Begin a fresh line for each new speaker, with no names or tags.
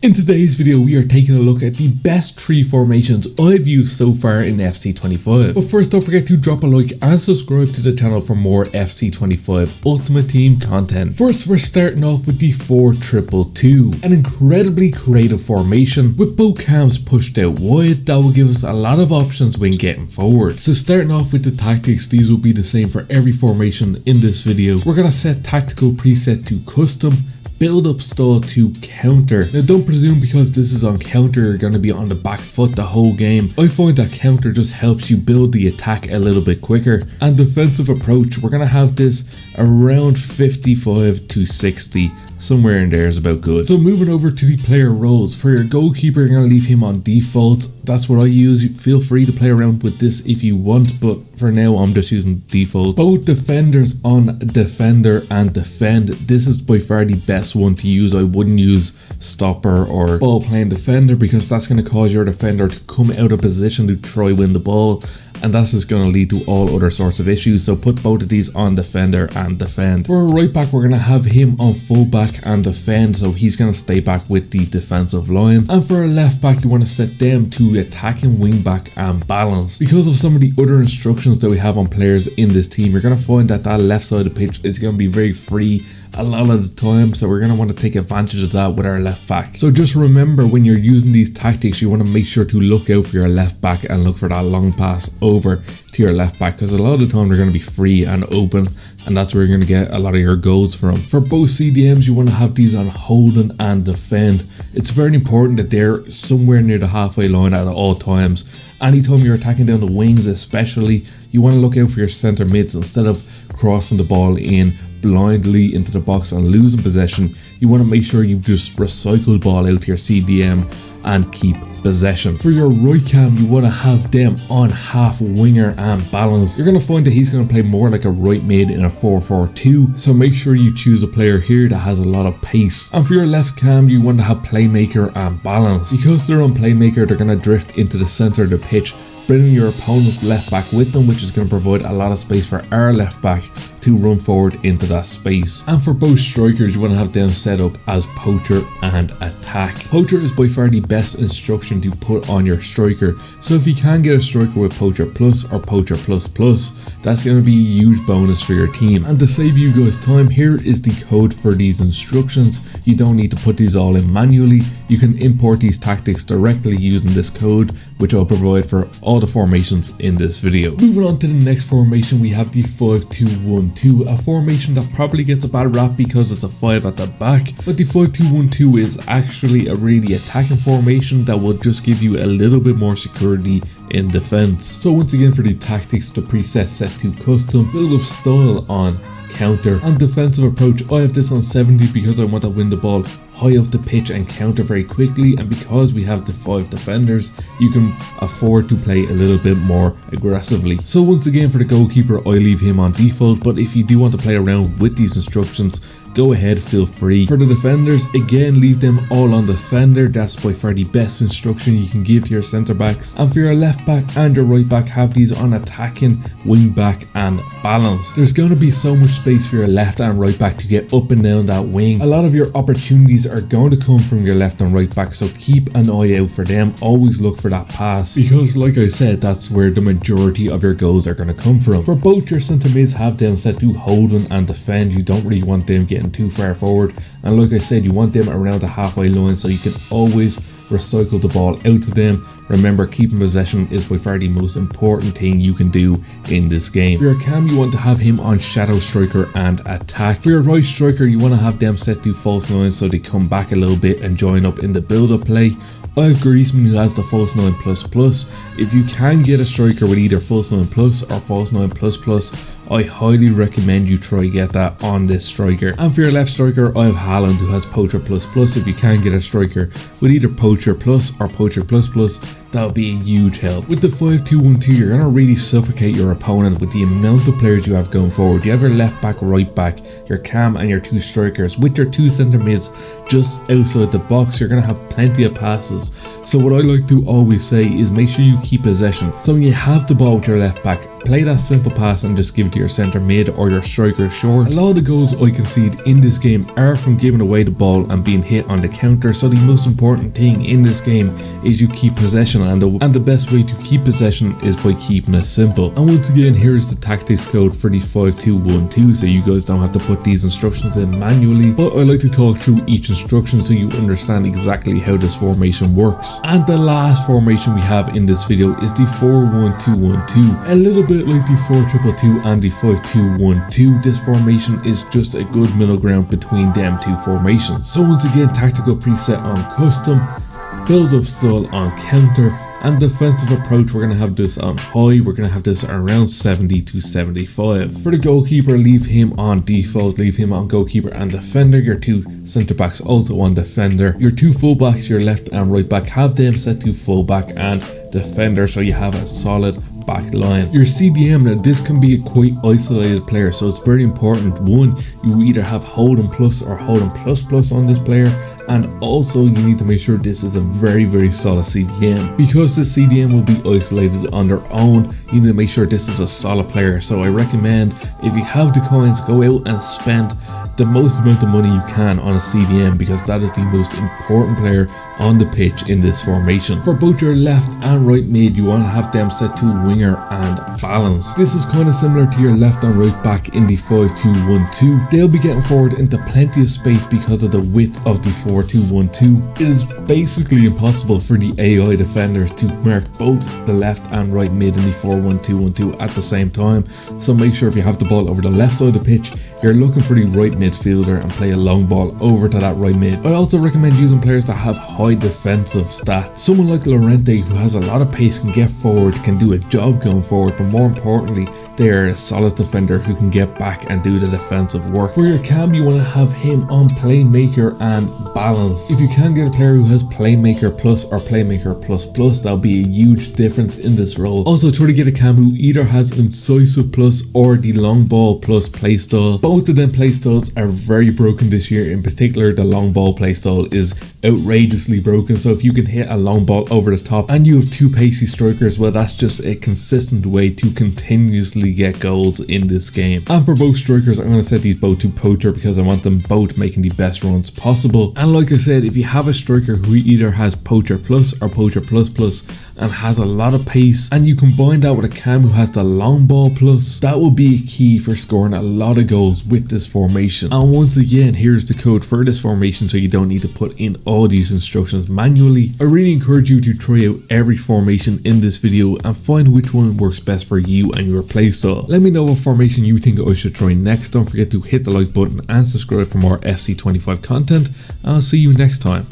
In today's video, we are taking a look at the best 3 formations I've used so far in FC25. But first, don't forget to drop a like and subscribe to the channel for more FC25 Ultimate Team content. First, we're starting off with the 4-2-2, an incredibly creative formation with both cams pushed out wide that will give us a lot of options when getting forward. So starting off with the tactics, these will be the same for every formation in this video. We're going to set tactical preset to custom, build up style to counter. Now don't presume because this is on counter you're going to be on the back foot the whole game. I find that counter just helps you build the attack a little bit quicker. And defensive approach, we're going to have this around 55 to 60. Somewhere in there is about good. So moving over to the player roles. For your goalkeeper, you're going to leave him on default. That's what I use. Feel free to play around with this if you want, but for now I'm just using default. Both defenders on defender and defend. This is by far the best one to use. I wouldn't use stopper or ball playing defender because that's going to cause your defender to come out of position to try win the ball, and that's just going to lead to all other sorts of issues. So put both of these on defender and defend. For a right back, we're going to have him on full back and defend, so he's going to stay back with the defensive line. And for a left back, you want to set them to attacking, wing back and balance. Because of some of the other instructions that we have on players in this team, you're going to find that left side of the pitch is going to be very free a lot of the time, so we're going to want to take advantage of that with our left back. So just remember, when you're using these tactics, you want to make sure to look out for your left back and look for that long pass over to your left back, because a lot of the time they're going to be free and open, and that's where you're going to get a lot of your goals from. For both CDMs, you want to have these on holding and defend. It's very important that they're somewhere near the halfway line at all times. Anytime you're attacking down the wings especially, you want to look out for your centre mids. Instead of crossing the ball in blindly into the box and losing possession, you want to make sure you just recycle the ball out to your CDM and keep possession. For your right cam, you want to have them on half winger and balance. You're going to find that he's going to play more like a right mid in a 4-4-2, so make sure you choose a player here that has a lot of pace. And for your left cam, you want to have playmaker and balance. Because they're on playmaker, they're going to drift into the center of the pitch, bringing your opponent's left back with them, which is going to provide a lot of space for our left back to run forward into that space. And for both strikers, you want to have them set up as poacher and attack. Poacher is by far the best instruction to put on your striker, so if you can get a striker with poacher plus or poacher plus plus, that's going to be a huge bonus for your team. And to save you guys time, here is the code for these instructions. You don't need to put these all in manually. You can import these tactics directly using this code, which I'll provide for all the formations in this video. Moving on to the next formation, we have the 5-2-1-2, a formation that probably gets a bad rap because it's a 5 at the back, but the 5-2-1-2 is actually a really attacking formation that will just give you a little bit more security in defense. So once again, for the tactics, the preset set to custom, build up style on counter, and defensive approach, I have this on 70 because I want to win the ball high off the pitch and counter very quickly, and because we have the 5 defenders, you can afford to play a little bit more aggressively. So once again, for the goalkeeper, I leave him on default, but if you do want to play around with these instructions, go ahead, feel free. For the defenders, again, leave them all on defender. That's by far the best instruction you can give to your centre backs. And for your left back and your right back, have these on attacking, wing back and balance. There's going to be so much space for your left and right back to get up and down that wing. A lot of your opportunities are going to come from your left and right back, so keep an eye out for them. Always look for that pass, because like I said, that's where the majority of your goals are going to come from. For both your centre mids, have them set to holding and defend. You don't really want them getting too far forward, and like I said, you want them around the halfway line so you can always recycle the ball out to them. Remember, keeping possession is by far the most important thing you can do in this game. For your cam, you want to have him on shadow striker and attack. For your right striker, you want to have them set to false 9 so they come back a little bit and join up in the build-up play. I have Griezmann, who has the false 9++. If you can get a striker with either false 9+ or false 9++, I highly recommend you try get that on this striker. And for your left striker, I have Haaland, who has poacher plus++. If you can get a striker with either poacher plus or poacher plus+, that would be a huge help. With the 5-2-1-2, you're going to really suffocate your opponent with the amount of players you have going forward. You have your left back, right back, your cam and your 2 strikers with your 2 centre mids just outside the box. You're going to have plenty of passes. So what I like to always say is make sure you keep possession. So when you have the ball with your left back, play that simple pass and just give it to your centre mid or your striker short. A lot of the goals I concede in this game are from giving away the ball and being hit on the counter, so the most important thing in this game is you keep possession, and the best way to keep possession is by keeping it simple. And once again, here is the tactics code for the 5-2-1-2, so you guys don't have to put these instructions in manually, but I like to talk through each instruction so you understand exactly how this formation works. And the last formation we have in this video is the 4-1-2-1-2, a little bit like the 4-2-2-2 and the 5-2-1-2. This formation is just a good middle ground between them two formations. So once again, tactical preset on custom, build up style on counter, and defensive approach, we're going to have this on high. We're going to have this around 70 to 75. For the goalkeeper, leave him on default, leave him on goalkeeper and defender. Your two centre backs also on defender. Your two full backs, your left and right back, have them set to full back and defender, so you have a solid back line. Your CDM, now this can be a quite isolated player, so it's very important. One, you either have Hold'em Plus or Hold'em Plus on this player, and also you need to make sure this is a very solid CDM. Because the CDM will be isolated on their own, you need to make sure this is a solid player. So I recommend, if you have the coins, go out and spend the most amount of money you can on a CDM, because that is the most important player on the pitch in this formation. For both your left and right mid, you want to have them set to winger and balance. This is kind of similar to your left and right back in the 5-2-1-2. They'll be getting forward into plenty of space because of the width of the 4-2-1-2. It is basically impossible for the AI defenders to mark both the left and right mid in the 4-1-2-1-2 at the same time. So make sure if you have the ball over the left side of the pitch, you're looking for the right midfielder and play a long ball over to that right mid. I also recommend using players that have high defensive stats. Someone like Llorente, who has a lot of pace, can get forward, can do a job going forward, but more importantly, they're a solid defender who can get back and do the defensive work. For your cam, you want to have him on playmaker and balance. If you can get a player who has playmaker plus or playmaker plus, that'll be a huge difference in this role. Also, try to get a cam who either has incisive plus or the long ball plus playstyle. Both of them playstyles are very broken this year. In particular, the long ball playstyle is outrageously broken, so if you can hit a long ball over the top and you have two pacey strikers, well, that's just a consistent way to continuously get goals in this game. And for both strikers, I'm going to set these both to poacher because I want them both making the best runs possible. And like I said, if you have a striker who either has poacher plus or poacher plus and has a lot of pace, and you combine that with a cam who has the long ball plus, that will be a key for scoring a lot of goals with this formation. And once again, here's the code for this formation so you don't need to put in all these instructions manually. I really encourage you to try out every formation in this video and find which one works best for you and your playstyle. Let me know what formation you think I should try next. Don't forget to hit the like button and subscribe for more FC25 content. I'll see you next time.